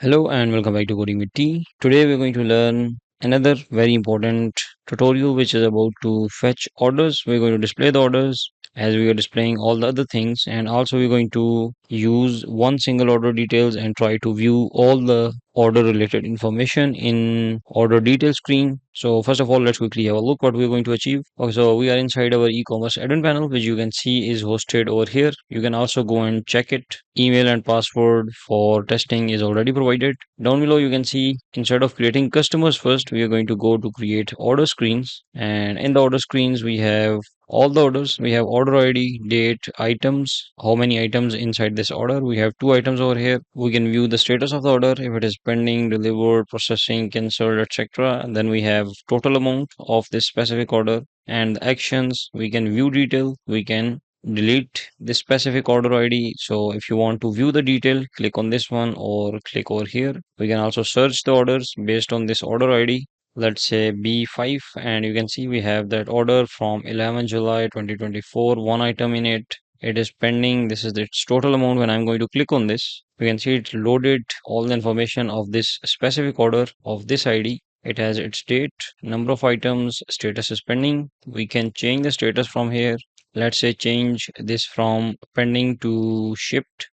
Hello and welcome back to Coding with T. Today we're going to learn another very important tutorial which is about to fetch orders. We're going to display the orders as we are displaying all the other things, and also we're going to use one single order details and try to view all the order related information in order detail screen. So first of all, let's quickly have a look what we're going to achieve. Okay, so we are inside our e-commerce admin panel, which you can see is hosted over here. You can also go and check it. Email and password for testing is already provided. Down below you can see, instead of creating customers first, we are going to go to create order screens, and in the order screens we have all the orders. We have order ID, date, items, how many items inside this order. We have two items over here. We can view the status of the order, if it is pending, delivered, processing, cancelled, etc. And then we have total amount of this specific order and the actions. We can view detail. We can delete this specific order ID. So if you want to view the detail, click on this one or click over here. We can also search the orders based on this order ID. Let's say B5, and you can see we have that order from 11 July 2024, one item in it. It is pending. This is its total amount. When I'm going to click on this, you can see it loaded all the information of this specific order of this ID. It has its date, number of items, status is pending. We can change the status from here. Let's say change this from pending to shipped.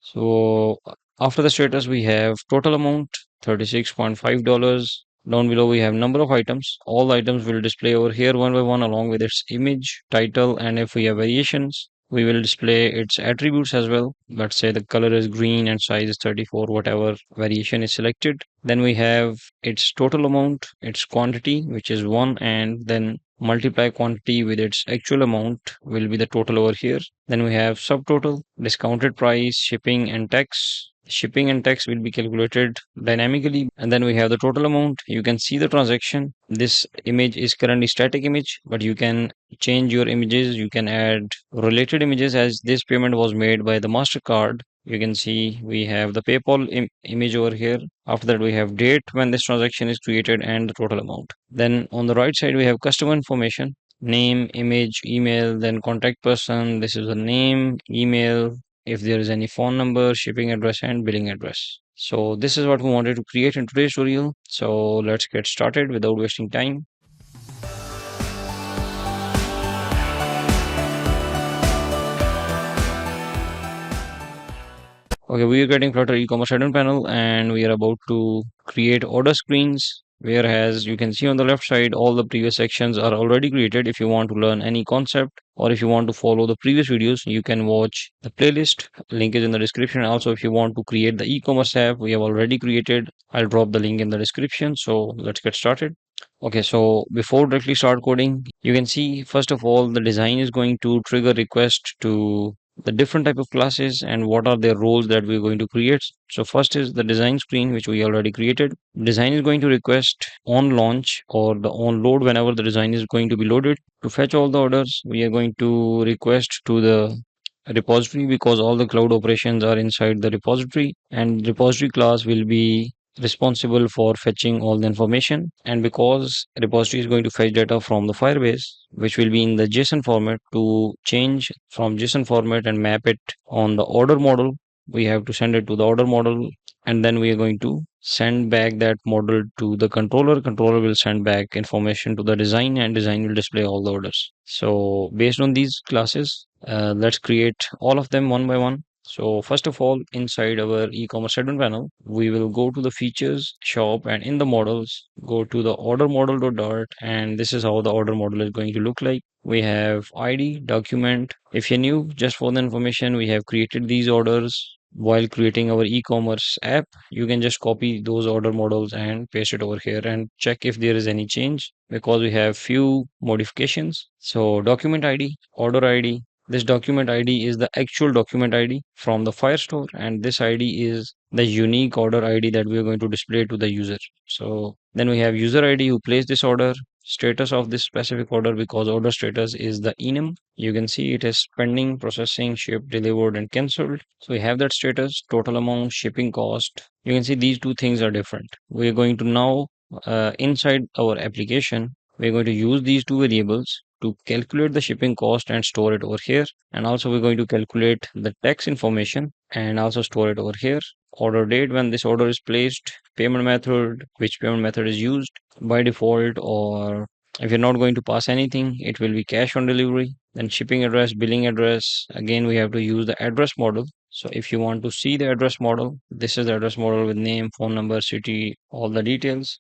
So after the status, we have total amount $36.5. Down below, we have number of items. All the items will display over here one by one along with its image, title, and if we have variations, we will display its attributes as well. Let's say the color is green and size is 34, whatever variation is selected. Then we have its total amount, its quantity, which is 1, and then multiply quantity with its actual amount will be the total over here. Then we have subtotal, discounted price, shipping and tax. Shipping and tax will be calculated dynamically. And then we have the total amount. You can see the transaction. This image is currently static image, but you can change your images. You can add related images, as this payment was made by the MasterCard. You can see we have the PayPal image over here. After that, we have date when this transaction is created and the total amount. Then on the right side, we have customer information, name, image, email, then contact person. This is the name, email, if there is any phone number, shipping address, and billing address. So this is what we wanted to create in today's tutorial. So let's get started without wasting time. Okay, we are getting Flutter e-commerce admin panel, and we are about to create order screens. Whereas you can see on the left side, all the previous sections are already created. If you want to learn any concept or if you want to follow the previous videos, you can watch the playlist. Link is in the description. Also, if you want to create the e-commerce app, we have already created. I'll drop the link in the description. So let's get started. Okay, so before directly start coding, you can see first of all the design is going to trigger request to the different type of classes and what are their roles that we're going to create. So first is the design screen, which we already created. Design is going to request on launch or the on load whenever the design is going to be loaded. To fetch all the orders, we are going to request to the repository, because all the cloud operations are inside the repository, and repository class will be responsible for fetching all the information. And because repository is going to fetch data from the Firebase, which will be in the JSON format, to change from JSON format and map it on the order model, we have to send it to the order model, and then we are going to send back that model to the controller will send back information to the design, and design will display all the orders. So based on these classes, let's create all of them one by one. So first of all, inside our e-commerce admin panel, we will go to the features shop, and in the models, go to the order model.dart, and this is how the order model is going to look like. We have ID, document. If you're new, just for the information, we have created these orders while creating our e-commerce app. You can just copy those order models and paste it over here and check if there is any change, because we have few modifications. So document ID, order ID. This document ID is the actual document ID from the Firestore, and this ID is the unique order ID that we are going to display to the user. So then we have user ID who placed this order, status of this specific order, because order status is the enum. You can see it is pending, processing, shipped, delivered, and cancelled. So we have that status, total amount, shipping cost. You can see these two things are different. We are going to now, inside our application, we're going to use these two variables to calculate the shipping cost and store it over here. And also we're going to calculate the tax information and also store it over here. order date when this order is placed, payment method, which payment method is used by default, or if you're not going to pass anything, it will be cash on delivery. Then shipping address, billing address. Again, we have to use the address model. So if you want to see the address model, this is the address model with name, phone number, city, all the details.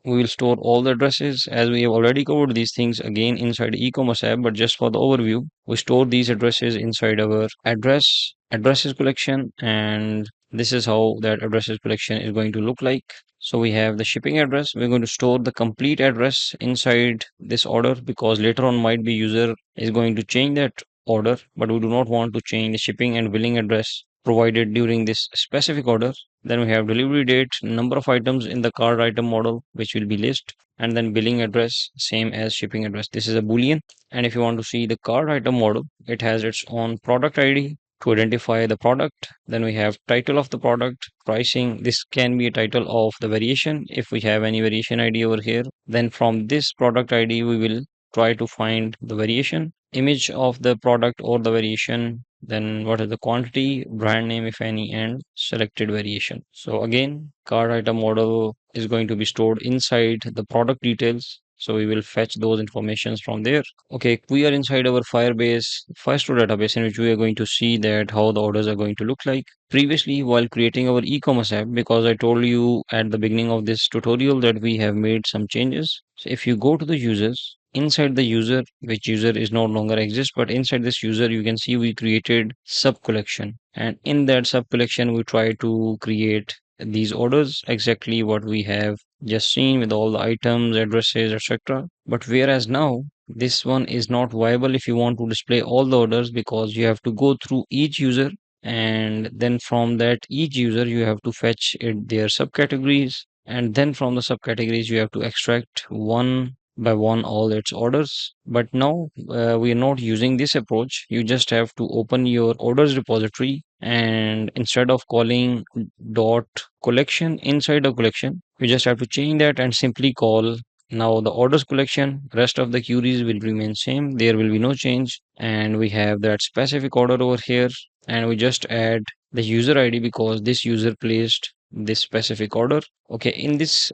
We will store all the addresses as we have already covered these things again inside the e-commerce app, but just for the overview, we store these addresses inside our addresses collection, and this is how that addresses collection is going to look like. So we have the shipping address. We're going to store the complete address inside this order because later on might be user is going to change that order, but we do not want to change the shipping and billing address provided during this specific order. Then we have delivery date, number of items in the card item model, which will be list, and then billing address, same as shipping address. This is a boolean. And if you want to see the card item model, it has its own product ID to identify the product. Then we have title of the product, pricing. This can be a title of the variation if we have any variation ID over here. Then from this product ID, we will try to find the variation, image of the product or the variation, then what is the quantity, brand name if any, and selected variation. So again, card item model is going to be stored inside the product details. So we will fetch those informations from there. Okay, we are inside our Firebase Firestore database in which we are going to see that how the orders are going to look like. Previously, while creating our e-commerce app, because I told you at the beginning of this tutorial that we have made some changes. So if you go to the users, inside the user, which user is no longer exist, but inside this user, you can see we created sub collection. And in that sub collection, we try to create these orders exactly what we have just seen with all the items, addresses, etc. But whereas now this one is not viable if you want to display all the orders because you have to go through each user, and then from that each user you have to fetch it their subcategories, and then from the subcategories you have to extract one by one all its orders. But now we are not using this approach. You just have to open your orders repository, and instead of calling dot collection inside a collection, you just have to change that and simply call now the orders collection. Rest of the queries will remain same. There will be no change. And we have that specific order over here. And we just add the user ID because this user placed this specific order. Okay, in this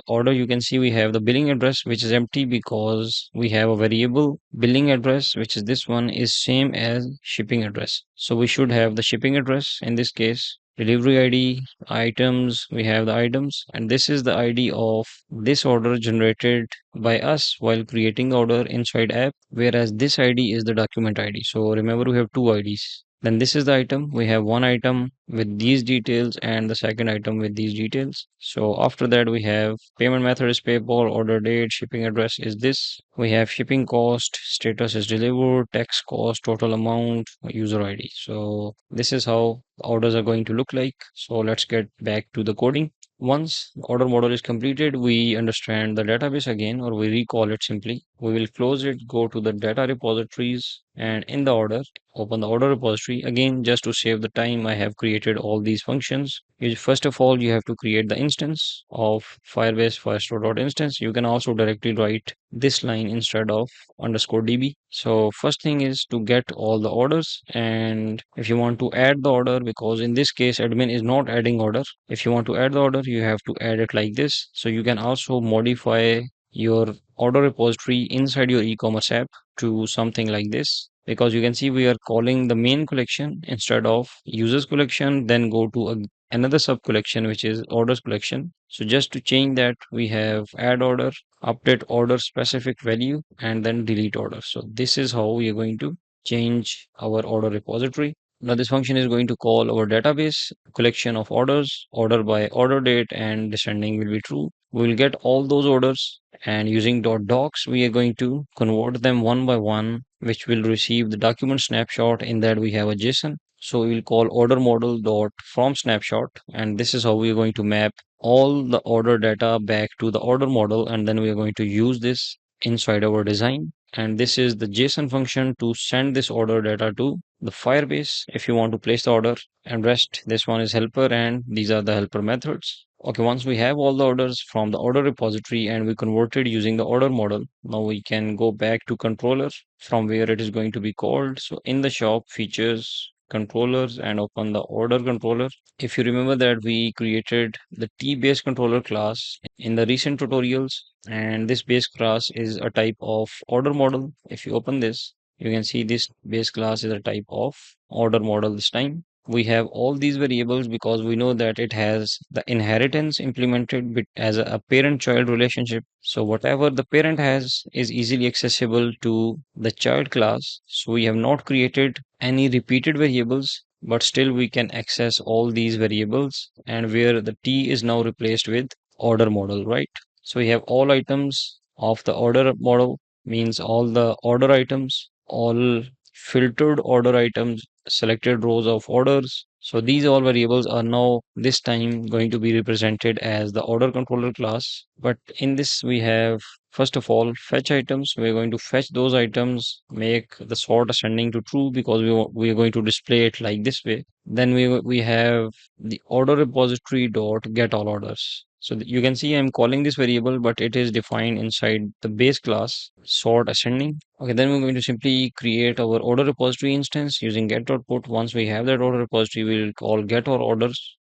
order, you can see we have the billing address, which is empty because we have a variable billing address, which is this one, is same as shipping address. So we should have the shipping address in this case, delivery ID, items, we have the items, and this is the ID of this order generated by us while creating the order inside app, whereas this ID is the document ID. So remember, we have two IDs. Then this is the item. We have one item with these details and the second item with these details. So after that, we have payment method is PayPal, order date, shipping address is this. We have shipping cost, status is delivered, tax cost, total amount, user ID. So this is how orders are going to look like. So let's get back to the coding. Once the order model is completed, we understand the database again, or we recall it simply. We will close it, go to the data repositories, and in the order, open the order repository. Again, just to save the time, I have created all these functions. First of all, you have to create the instance of Firebase Firestore.instance. You can also directly write this line instead of underscore db. So first thing is to get all the orders, and if you want to add the order, because in this case admin is not adding order, if you want to add the order you have to add it like this. So you can also modify your order repository inside your e-commerce app to something like this, because you can see we are calling the main collection instead of users collection, then go to another sub collection which is orders collection. So just to change that, we have add order, update order specific value, and then delete order. So this is how we are going to change our order repository. Now this function is going to call our database collection of orders, order by order date, and descending will be true. We will get all those orders, and using .docs we are going to convert them one by one, which will receive the document snapshot. In that we have a JSON. So we will call order model dot from snapshot, and this is how we are going to map all the order data back to the order model, and then we are going to use this inside our design. And this is the JSON function to send this order data to the Firebase if you want to place the order, and rest this one is helper, and these are the helper methods. Okay, once we have all the orders from the order repository and we converted using the order model, now we can go back to controller from where it is going to be called. So in the shop features controllers and open the order controller. If you remember that we created the T-base controller class in the recent tutorials, and this base class is a type of order model. If you open this, you can see this base class is a type of order model this time. We have all these variables because we know that it has the inheritance implemented as a parent-child relationship. So whatever the parent has is easily accessible to the child class. So we have not created any repeated variables, but still we can access all these variables, and where the T is now replaced with order model, right? So we have all items of the order model, means all the order items, all filtered order items, selected rows of orders. So these all variables are now this time going to be represented as the order controller class. But in this we have, first of all, fetch items. We're going to fetch those items, make the sort ascending to true because we are going to display it like this way. Then we have the order repository dot get all orders. So you can see I'm calling this variable, but it is defined inside the base class sort ascending. Okay, then we're going to simply create our order repository instance using get.put. Once we have that order repository, we'll call get all orders.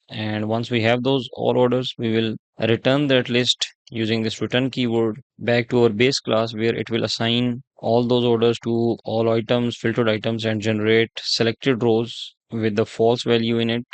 And once we have those all orders, we will return that list using this return keyword back to our base class, where it will assign all those orders to all items, filtered items, and generate selected rows with the false value in it.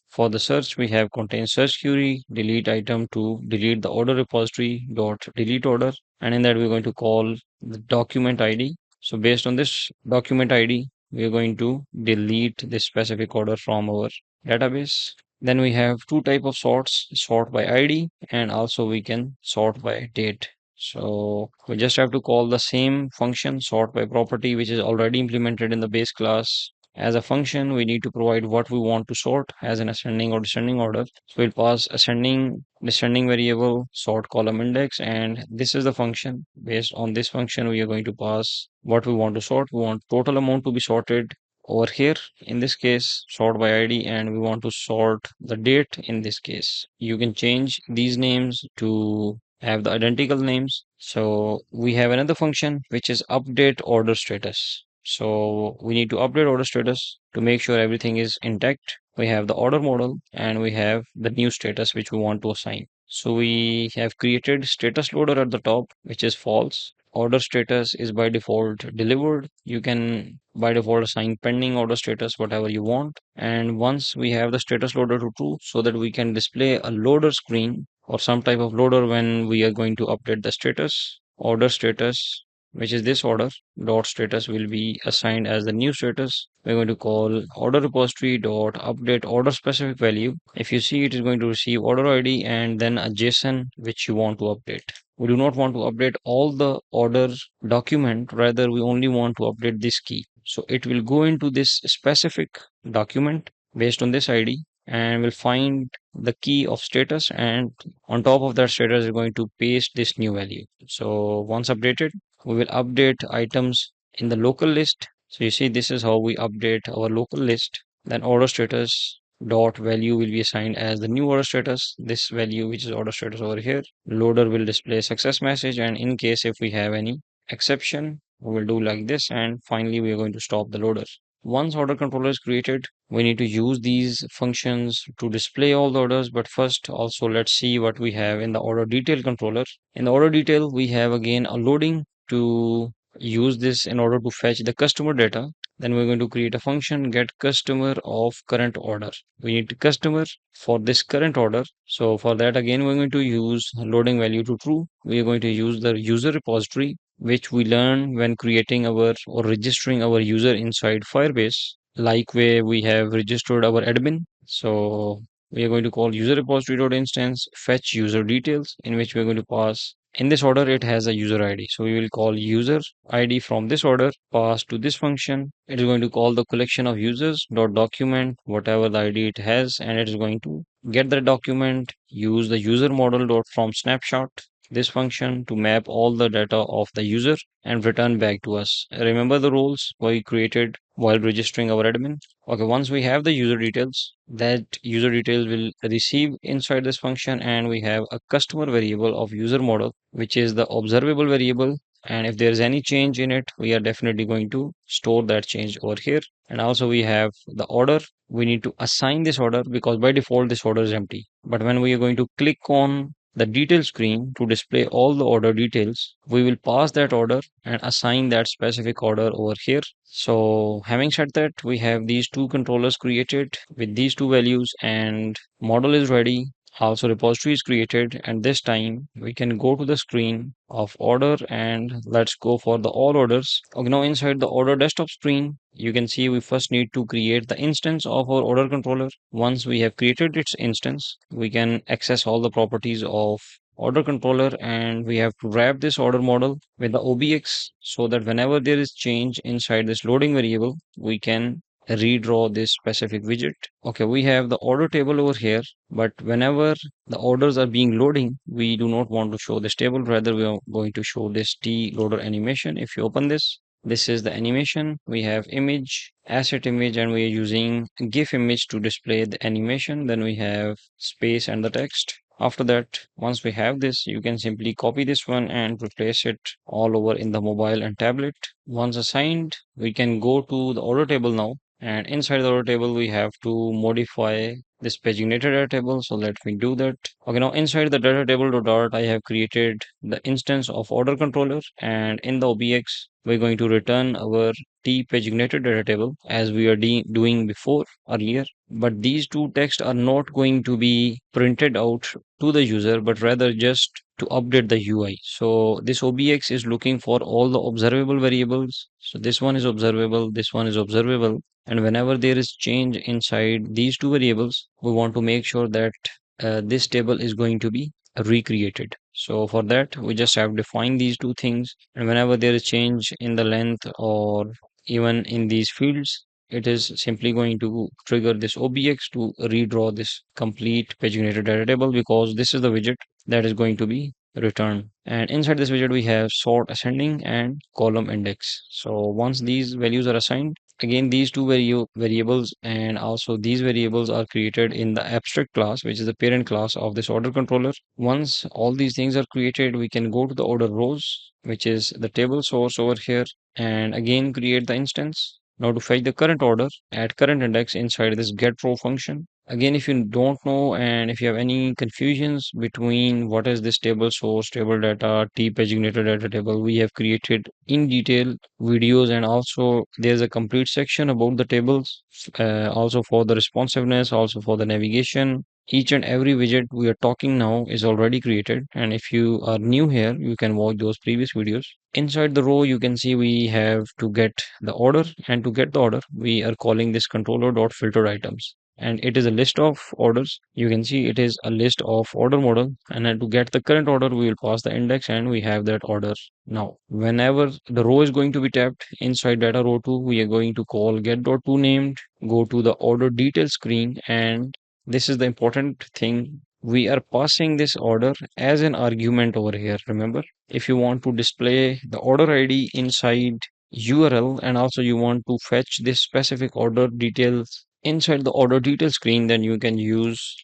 For the search, we have contain search query, delete item to delete the order repository dot delete order. And in that, we're going to call the document ID. So based on this document ID, we are going to delete this specific order from our database. Then we have two type of sorts, sort by ID, and also we can sort by date. So we just have to call the same function sort by property, which is already implemented in the base class. As a function, we need to provide what we want to sort as an ascending or descending order. So we'll pass ascending, descending variable, sort column index, and this is the function. Based on this function, we are going to pass what we want to sort. We want total amount to be sorted over here. In this case, sort by ID, and we want to sort the date in this case. You can change these names to have the identical names. So we have another function which is update order status. So we need to update order status to make sure everything is intact. We have the order model and we have the new status which we want to assign. So we have created status loader at the top, which is false. Order status is by default delivered. You can by default assign pending order status, whatever you want. And once we have the status loader to true, so that we can display a loader screen or some type of loader when we are going to update the status, order status, which is this order dot status, will be assigned as the new status. We're going to call order repository dot update order specific value. If you see, it is going to receive order ID and then a JSON which you want to update. We do not want to update all the order document, rather we only want to update this key. So it will go into this specific document based on this ID and will find the key of status, and on top of that status is going to paste this new value. So once updated, we will update items in the local list. So you see, this is how we update our local list. Then order status dot value will be assigned as the new order status. This value, which is order status over here, loader will display success message, and in case if we have any exception, we will do like this, and finally we are going to stop the loader. Once order controller is created, we need to use these functions to display all the orders. But first, also let's see what we have in the order detail controller. In the order detail, we have again a loading to use this in order to fetch the customer data. Then we're going to create a function get customer of current order. We need customer for this current order. So for that, again, we're going to use loading value to true. We are going to use the user repository, which we learn when creating our or registering our user inside Firebase, like where we have registered our admin. So we are going to call user repository.instance fetch user details, in which we're going to pass, in this order it has a user ID. So we will call user ID from this order, pass to this function. It is going to call the collection of users dot document whatever the ID it has, and it is going to get the document, use the user model dot from snapshot, this function, to map all the data of the user and return back to us. Remember the roles we created while registering our admin. Okay, once we have the user details, that user details will receive inside this function, and we have a customer variable of user model, which is the observable variable and if there's any change in it, we are definitely going to store that change over here. And also we have the order. We need to assign this order because by default this order is empty. But when we are going to click on the detail screen to display all the order details, we will pass that order and assign that specific order over here. So having said that, we have these two controllers created with these two values, and model is ready. Also repository is created, and this time we can go to the screen of order and let's go for the all orders. Okay, now inside the order desktop screen, you can see we first need to create the instance of our order controller. Once we have created its instance, we can access all the properties of order controller, and we have to wrap this order model with the OBX so that whenever there is change inside this loading variable, we can redraw this specific widget. Okay, we have the order table over here, but whenever the orders are being loading, we do not want to show this table. Rather, we are going to show this T loader animation. If you open this, this is the animation. We have image, asset image, and we are using GIF image to display the animation. Then we have space and the text. After that, once we have this, you can simply copy this one and replace it all over in the mobile and tablet. Once assigned, we can go to the order table now. And inside the order table, we have to modify this paginated data table. So let me do that. Okay, now inside the data table dart, I have created the instance of order controller, and in the OBX, we're going to return our T paginated data table as we are doing before earlier. But these two texts are not going to be printed out to the user, but rather just to update the UI. So this OBX is looking for all the observable variables. So this one is observable, this one is observable. And whenever there is change inside these two variables, we want to make sure that this table is going to be recreated. So for that, we just have defined these two things. And whenever there is change in the length or even in these fields, it is simply going to trigger this OBX to redraw this complete paginated data table, because this is the widget that is going to be returned. And inside this widget, we have sort ascending and column index. So once these values are assigned, again, these two variables and also these variables are created in the abstract class, which is the parent class of this order controller. Once all these things are created, we can go to the order rows, which is the table source over here, and again create the instance. Now to fetch the current order, add current index inside this get row function. Again, if you don't know and if you have any confusions between what is this table source, table data, T paginated data table, we have created in detail videos, and also there's a complete section about the tables, also for the responsiveness, also for the navigation. Each and every widget we are talking now is already created, and if you are new here, you can watch those previous videos. Inside the row, you can see we have to get the order, and to get the order, we are calling this controller dot filtered items, and it is a list of orders. You can see it is a list of order model, and then to get the current order, we will pass the index, and we have that order. Now whenever the row is going to be tapped inside data row 2, we are going to call get.to named, go to the order detail screen, and this is the important thing. We are passing this order as an argument over here. Remember, if you want to display the order ID inside URL, and also you want to fetch this specific order details inside the order detail screen, then you can use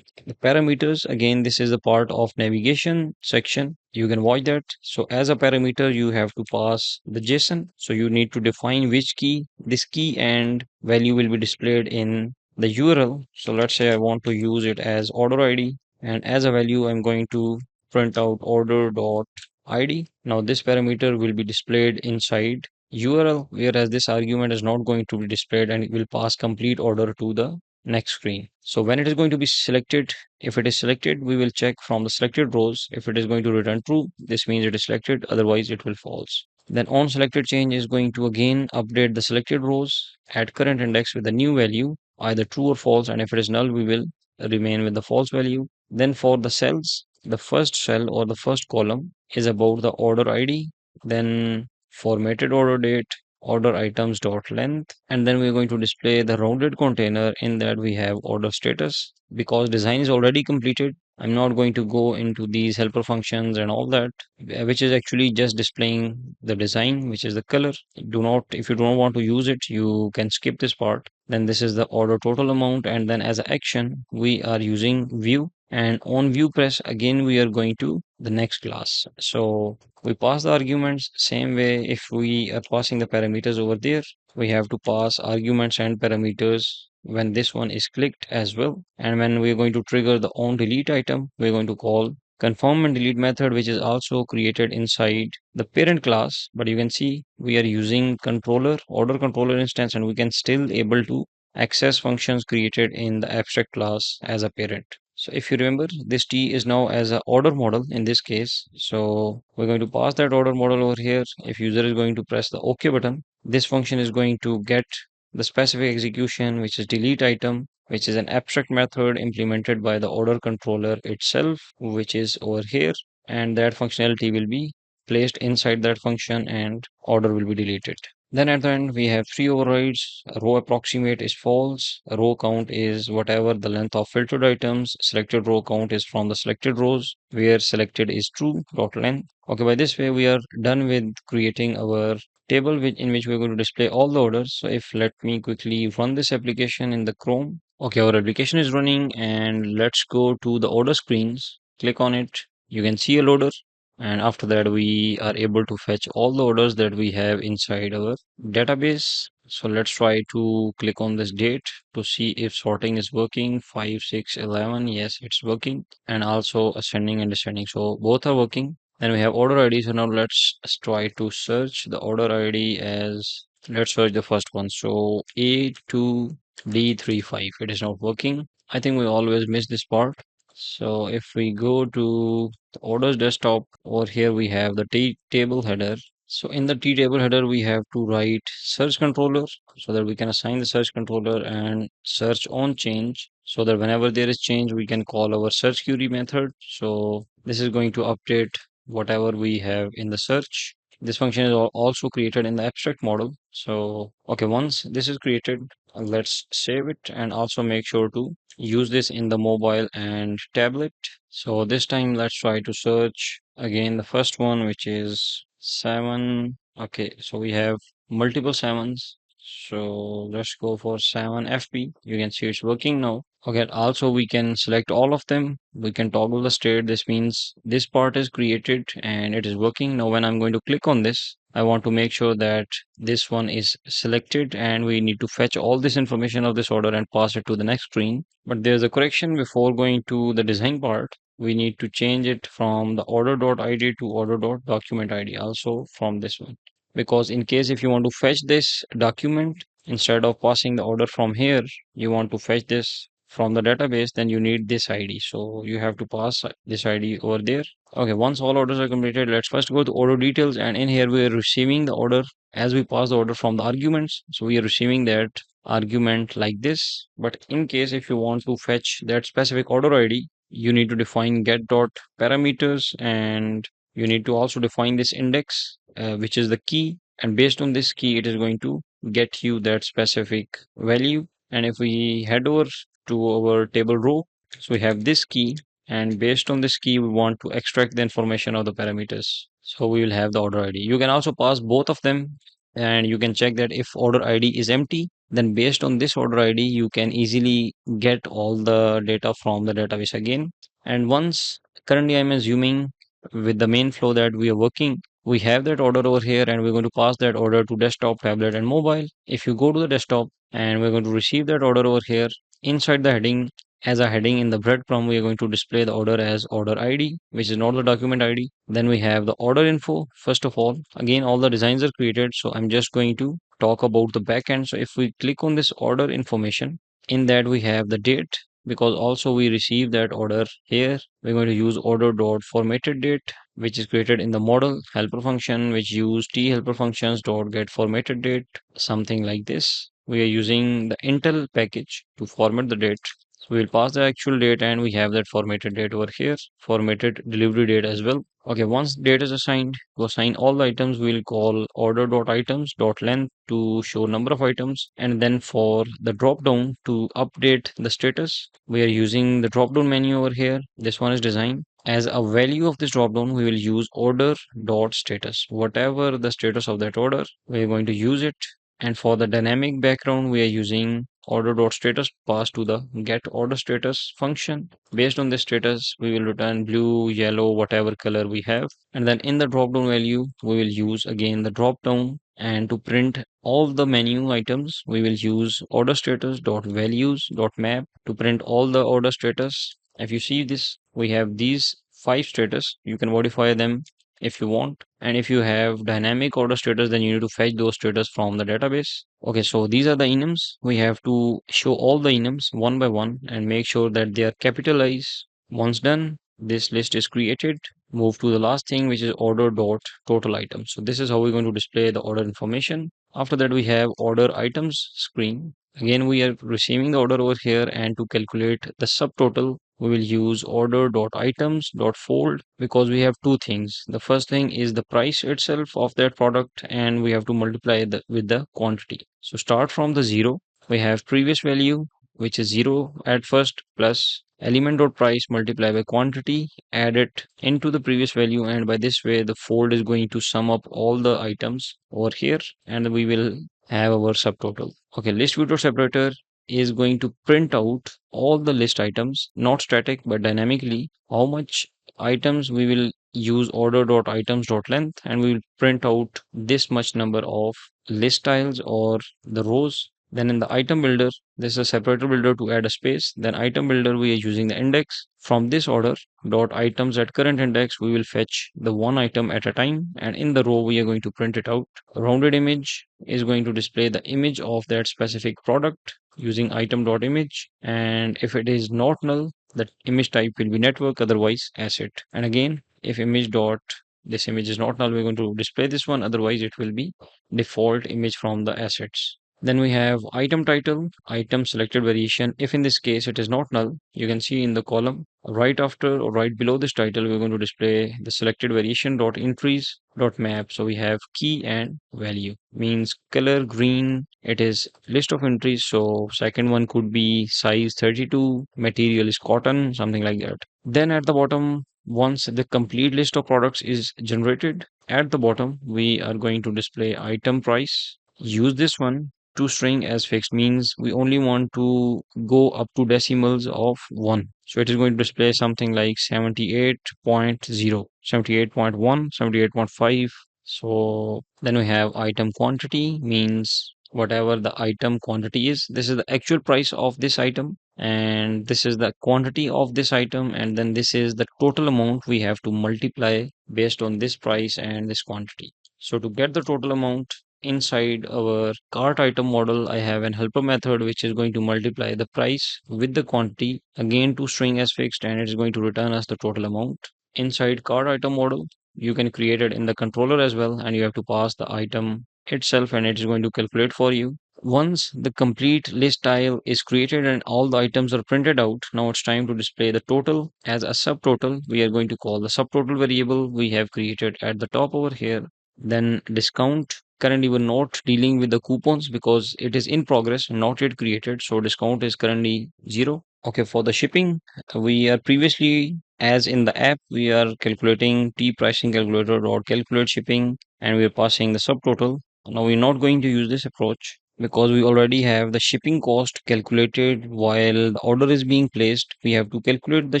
the parameters. Again, this is a part of navigation section. You can watch that. So as a parameter, you have to pass the JSON. So you need to define which key, this key and value will be displayed in the URL. So let's say I want to use it as order ID, and as a value, I'm going to print out order dot ID. Now this parameter will be displayed inside URL, whereas this argument is not going to be displayed, and it will pass complete order to the next screen. So when it is going to be selected, if it is selected, we will check from the selected rows. If it is going to return true, this means it is selected, otherwise it will false. Then on selected change is going to again update the selected rows, add current index with a new value, either true or false, and if it is null, we will remain with the false value. Then for the cells, the first cell or the first column is about the order ID, then formatted order date, order items dot length, and then we're going to display the rounded container. In that we have order status. Because design is already completed, I'm not going to go into these helper functions and all that, which is actually just displaying the design, which is the color. Do not, if you don't want to use it, you can skip this part. Then this is the order total amount, and then as an action we are using view, and on view press again we are going to the next class. So we pass the arguments same way. If we are passing the parameters over there, we have to pass arguments and parameters when this one is clicked as well. And when we're going to trigger the on delete item, we're going to call confirm and delete method, which is also created inside the parent class. But you can see we are using controller, order controller instance, and we can still able to access functions created in the abstract class as a parent. So if you remember, this T is now as a order model in this case. So we're going to pass that order model over here. If user is going to press the OK button, this function is going to get the specific execution, which is delete item, which is an abstract method implemented by the order controller itself, which is over here. And that functionality will be placed inside that function and order will be deleted. Then at the end, we have three overrides. Row approximate is false. Row count is whatever the length of filtered items. Selected row count is from the selected rows, where selected is true dot length. Okay, by this way, we are done with creating our table in which we're going to display all the orders. So if let me quickly run this application in the Chrome. Okay, our application is running and let's go to the order screens. Click on it. You can see a loader, and after that we are able to fetch all the orders that we have inside our database. So let's try to click on this date to see if sorting is working. 5, 6, 11. Yes, it's working. And also ascending and descending. So both are working. Then we have order ID. So now let's try to search the order ID as, let's search the first one. So A2D35. It is not working. I think we always miss this part. So if we go to the orders desktop, over here we have the T table header. So in the T table header, we have to write search controller so that we can assign the search controller and search on change so that whenever there is change, we can call our search query method. So this is going to update whatever we have in the search. This function is also created in the abstract model. So, okay, once this is created, let's save it and also make sure to use this in the mobile and tablet. So this time let's try to search again the first one, which is 7. Okay, so we have multiple 7s. So let's go for 7FP. You can see it's working now. Okay, also we can select all of them. We can toggle the state. This means this part is created and it is working. Now when I'm going to click on this, I want to make sure that this one is selected and we need to fetch all this information of this order and pass it to the next screen. But there's a correction before going to the design part. We need to change it from the order.id to order.document.id also from this one. Because in case if you want to fetch this document instead of passing the order from here, you want to fetch this from the database, then you need this ID. So you have to pass this ID over there. Okay, once all orders are completed, let's first go to order details. And in here, we are receiving the order as we pass the order from the arguments. So we are receiving that argument like this. But in case if you want to fetch that specific order ID, you need to define get dot parameters, and you need to also define this index, which is the key. And based on this key, it is going to get you that specific value. And if we head over to our table row, so we have this key, and based on this key, we want to extract the information of the parameters. So we will have the order ID. You can also pass both of them, and you can check that if order ID is empty, then based on this order ID, you can easily get all the data from the database again. And once currently I'm assuming with the main flow that we are working, we have that order over here and we're going to pass that order to desktop, tablet and mobile. If you go to the desktop and we're going to receive that order over here inside the heading, as a heading in the breadcrumb, we are going to display the order as order ID, which is not the document ID. Then we have the order info. First of all, again, all the designs are created. So I'm just going to talk about the backend. So if we click on this order information, in that we have the date, because also we receive that order here. We're going to use order dot formatted date, which is created in the model helper function, which use t helper functions dot get formatted date, something like this. We are using the Intel package to format the date. So we'll pass the actual date and we have that formatted date over here, formatted delivery date as well. Okay, once date is assigned, to assign all the items, we'll call order.items.length to show number of items. And then for the drop down to update the status, we are using the drop down menu over here. This one is designed. As a value of this drop down, we will use order.status. Whatever the status of that order, we're going to use it. And for the dynamic background, we are using order.status passed to the get order status function. Based on this status, we will return blue, yellow, whatever color we have. And then in the drop down value, we will use again the drop down, and to print all the menu items, we will use order status dot values dot map to print all the order status. If you see this, we have these 5 status. You can modify them if you want. And if you have dynamic order status, then you need to fetch those status from the database. Okay, so these are the enums. We have to show all the enums one by one and make sure that they are capitalized. Once done, this list is created. Move to the last thing, which is order dot total items. So this is how we're going to display the order information. After that, we have order items screen. Again, we are receiving the order over here, and to calculate the subtotal, we will use order.items.fold, because we have two things. The first thing is the price itself of that product, and we have to multiply with the quantity. So start from the 0. We have previous value, which is 0 at first, plus element.price multiply by quantity, add it into the previous value, and by this way the fold is going to sum up all the items over here, and we will have our subtotal. Okay, list view separator is going to print out all the list items, not static but dynamically. How much items we will use order.items.length, and we will print out this much number of list tiles or the rows. Then in the item builder, this is a separator builder to add a space. Then item builder, we are using the index. From this order dot items at current index, we will fetch the one item at a time, and in the row we are going to print it out. Rounded image is going to display the image of that specific product using item.image, and if it is not null, the image type will be network, otherwise asset. And again, if image dot this image is not null, we're going to display this one, otherwise it will be default image from the assets. Then we have item title, item selected variation. If in this case it is not null, you can see in the column right after or right below this title, we're going to display the selected variation dot entries dot map. So we have key and value, means color green, it is list of entries. So second one could be size 32, material is cotton, something like that. Then at the bottom, once the complete list of products is generated, at the bottom we are going to display item price. Use this one to string as fixed, means we only want to go up to decimals of 1. So it is going to display something like 78.0, 78.1, 78.5. So then we have item quantity, means whatever the item quantity is, this is the actual price of this item, and this is the quantity of this item, and then this is the total amount we have to multiply based on this price and this quantity. So to get the total amount, inside our cart item model, I have an helper method which is going to multiply the price with the quantity again to string as fixed, and it is going to return us the total amount. Inside cart item model, you can create it in the controller as well, and you have to pass the item itself, and it is going to calculate for you. Once the complete list tile is created and all the items are printed out, now it's time to display the total as a subtotal. We are going to call the subtotal variable we have created at the top over here. Then discount. Currently, we're not dealing with the coupons because it is in progress, not yet created. So discount is currently 0. Okay, for the shipping, we are previously, as in the app, we are calculating T pricing calculator or calculate shipping, and we're passing the subtotal. Now we're not going to use this approach because we already have the shipping cost calculated while the order is being placed. We have to calculate the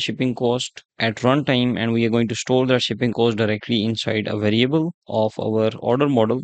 shipping cost at runtime, and we are going to store that shipping cost directly inside a variable of our order model,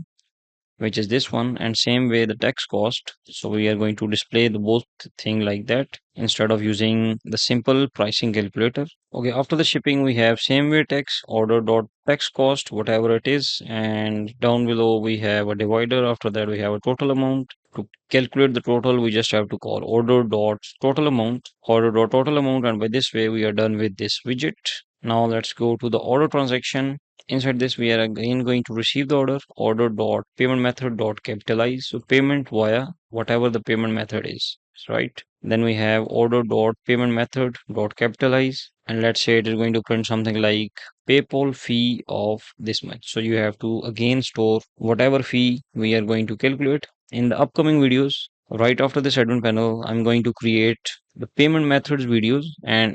which is this one, and same way the text cost. So we are going to display the both thing like that instead of using the simple pricing calculator. Okay, after the shipping, we have same way text order dot text cost, whatever it is, and down below we have a divider. After that, we have a total amount. To calculate the total, we just have to call order dot total amount, and by this way we are done with this widget. Now let's go to the order transaction. Inside this, we are again going to receive the order dot payment method dot capitalize. So payment via whatever the payment method is, right? Then we have order dot payment method dot capitalize, and let's say it is going to print something like PayPal fee of this much. So you have to again store whatever fee we are going to calculate. In the upcoming videos, Right after this admin panel, I'm going to create the payment methods videos, and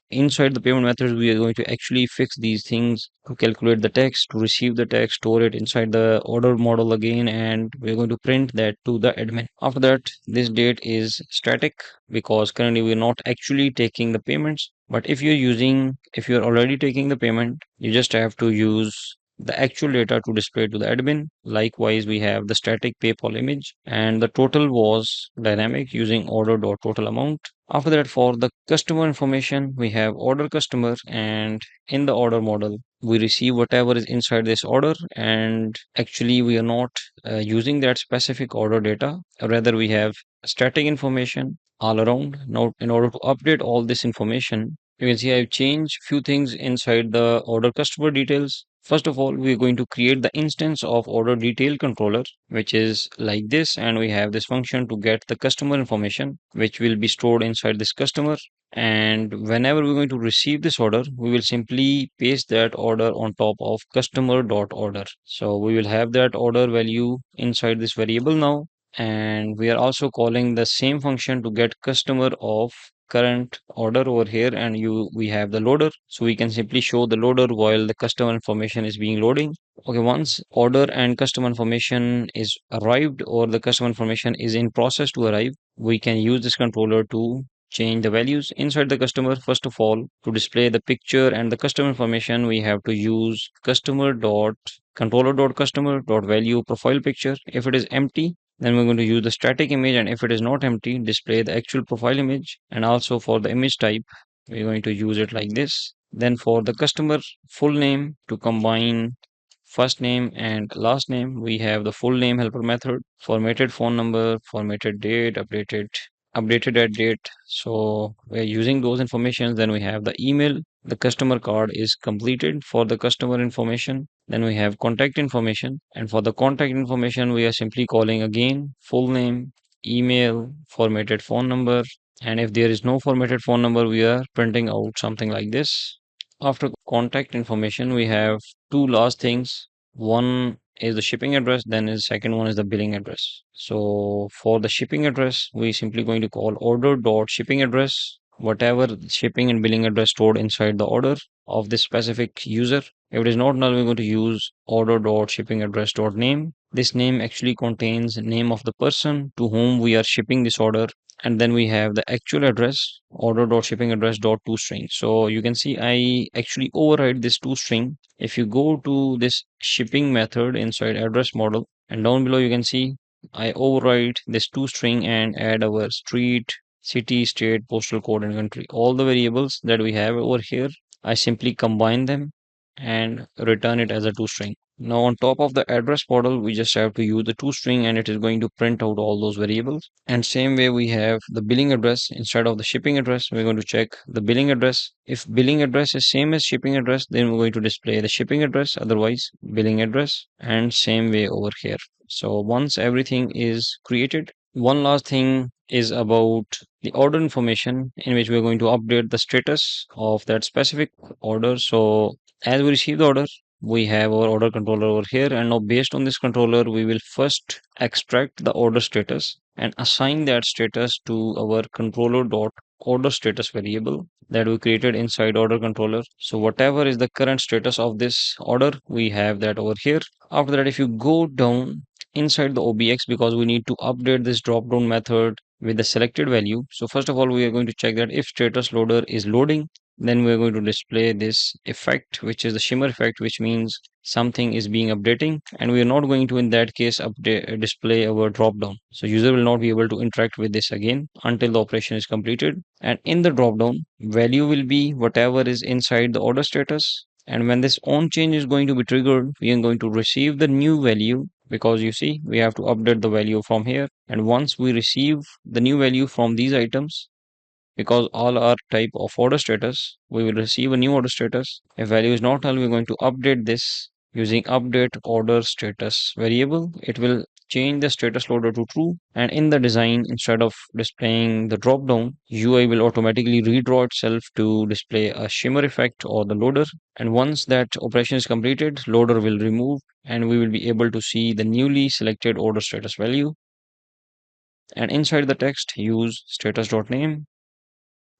inside the payment methods, we are going to actually fix these things to calculate the text, to receive the text, store it inside the order model again, and we're going to print that to the admin. After that, this date is static because currently we're not actually taking the payments. But if you're already taking the payment, you just have to use the actual data to display to the admin. Likewise, we have the static PayPal image, and the total was dynamic using order.total amount. After that, for the customer information, we have order customer, and in the order model, we receive whatever is inside this order, and actually we are not using that specific order data. Rather, we have static information all around. Now, in order to update all this information, you can see I've changed few things inside the order customer details. First of all, we're going to create the instance of order detail controller, which is like this, and we have this function to get the customer information, which will be stored inside this customer. And whenever we're going to receive this order, we will simply paste that order on top of customer.order. So we will have that order value inside this variable now, and we are also calling the same function to get customer of current order over here, and we have the loader, so we can simply show the loader while the customer information is being loading. Okay, once order and customer information is arrived or the customer information is in process to arrive, we can use this controller to change the values inside the customer. First of all, to display the picture and the customer information, we have to use customer dot controller dot customer dot value profile picture. If it is empty, then we're going to use the static image, and if it is not empty, display the actual profile image. And also for the image type, we're going to use it like this. Then for the customer full name, to combine first name and last name, we have the full name helper method, formatted phone number, formatted date, updated at date. So we're using those informations. Then we have the email. The customer card is completed for the customer information. Then we have contact information. And for the contact information, we are simply calling again full name, email, formatted phone number. And if there is no formatted phone number, we are printing out something like this. After contact information, we have two last things. One is the shipping address, then is second one is the billing address. So for the shipping address, we simply going to call order dot shipping address, whatever shipping and billing address stored inside the order of this specific user. If it is not null, we're going to use order dot shipping address dot name. This name actually contains name of the person to whom we are shipping this order, and then we have the actual address order dot shipping address dot to string. So you can see I actually override this to string. If you go to this shipping method inside address model, and down below you can see I override this to string and add our street, city, state, postal code, and country. All the variables that we have over here, I simply combine them and return it as a toString. Now on top of the address model, we just have to use the toString, and it is going to print out all those variables. And same way we have the billing address instead of the shipping address, we're going to check the billing address. If billing address is same as shipping address, then we're going to display the shipping address, otherwise billing address, and same way over here. So once everything is created, one last thing is about the order information, in which we're going to update the status of that specific order. So as we receive the order, we have our order controller over here, and now based on this controller, we will first extract the order status and assign that status to our controller dot order status variable that we created inside order controller. So whatever is the current status of this order, we have that over here. After that, if you go down inside the OBX, because we need to update this drop down method with the selected value. So first of all, we are going to check that if status loader is loading, then we're going to display this effect, which is the shimmer effect, which means something is being updating, and we are not going to in that case update display our drop down. So user will not be able to interact with this again until the operation is completed. And in the drop down, value will be whatever is inside the order status, and when this on change is going to be triggered, we are going to receive the new value, because you see we have to update the value from here. And once we receive the new value from these items, because all are type of order status, we will receive a new order status. If value is not null, we're going to update this using update order status variable. It will change the status loader to true, and in the design, instead of displaying the drop down, UI will automatically redraw itself to display a shimmer effect or the loader. And once that operation is completed, loader will remove, and we will be able to see the newly selected order status value. And inside the text, use status.name.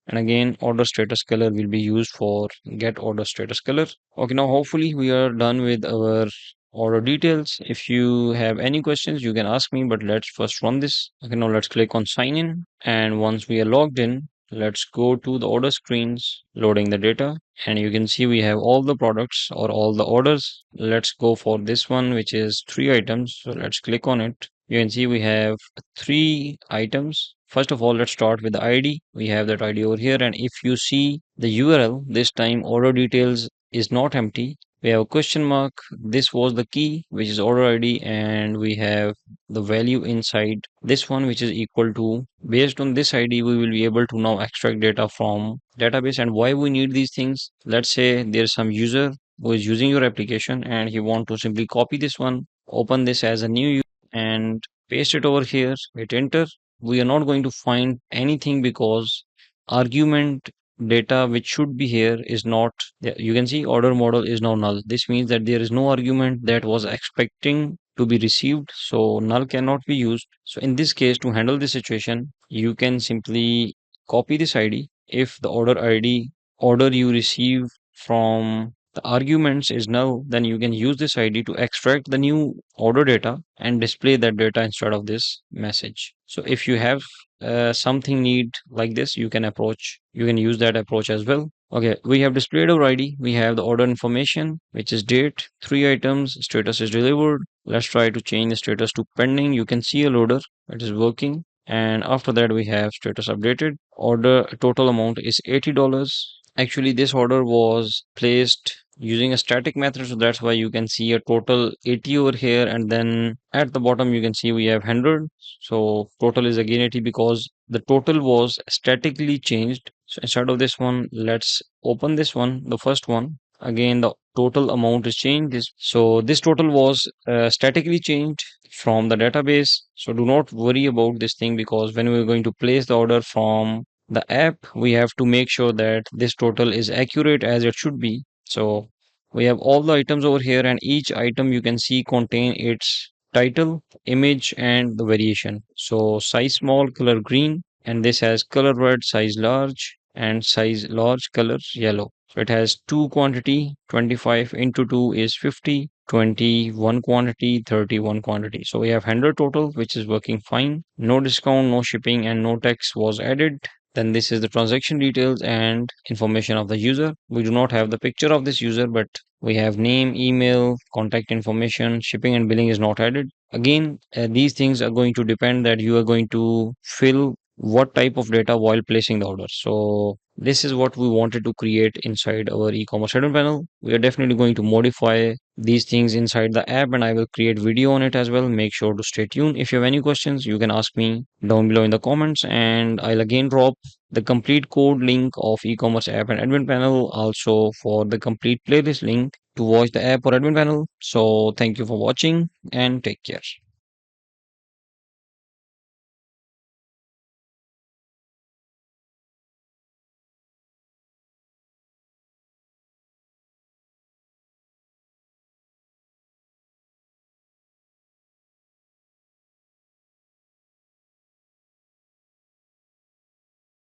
And again, order status color will be used for get order status color. Okay, now hopefully we are done with our order details. If you have any questions, you can ask me, but let's first run this. Okay, now let's click on sign in. And once we are logged in, let's go to the order screens, loading the data. And you can see we have all the products or all the orders. Let's go for this one, which is 3 items. So let's click on it. You can see we have 3 items. First of all, let's start with the ID. We have that ID over here. And if you see the URL, this time order details is not empty. We have a question mark. This was the key, which is order ID, and we have the value inside this one, which is equal to, based on this ID, we will be able to now extract data from database. And why we need these things? Let's say there's some user who is using your application and he want to simply copy this one, open this as a new user and paste it over here, hit enter. We are not going to find anything because argument data which should be here is not. You can see order model is now null. This means that there is no argument that was expecting to be received, so null cannot be used. So in this case, to handle this situation, you can simply copy this ID. If the order you receive from the arguments is null, then you can use this ID to extract the new order data and display that data instead of this message. So if you have something need like this, you can use that approach as well. Okay, we have displayed our ID. We have the order information, which is date, 3 items, status is delivered. Let's try to change the status to pending. You can see a loader, it is working. And after that, we have status updated. Order total amount is $80. Actually, this order was placed using a static method, so that's why you can see a total 80 over here, and then at the bottom you can see we have 100. So total is again 80 because the total was statically changed. So instead of this one, let's open this one, the first one. Again, the total amount is changed. So this total was statically changed from the database. So do not worry about this thing, because when we're going to place the order from the app, we have to make sure that this total is accurate as it should be. So we have all the items over here, and each item you can see contain its title, image, and the variation. So size small, color green, and this has color red, size large, and size large, color yellow. So it has two quantity, 25 into 2 is 50, 21 quantity, 31 quantity. So we have 100 total, which is working fine. No discount, no shipping, and no tax was added. Then this is the transaction details and information of the user. We do not have the picture of this user, but we have name, email, contact information. Shipping and billing is not added. Again, these things are going to depend that you are going to fill what type of data while placing the order. So this is what we wanted to create inside our e-commerce admin panel. We are definitely going to modify these things inside the app, and I will create video on it as well. Make sure to stay tuned. If you have any questions, you can ask me down below in the comments, and I'll again drop the complete code link of e-commerce app and admin panel, also for the complete playlist link to watch the app or admin panel. So thank you for watching and take care.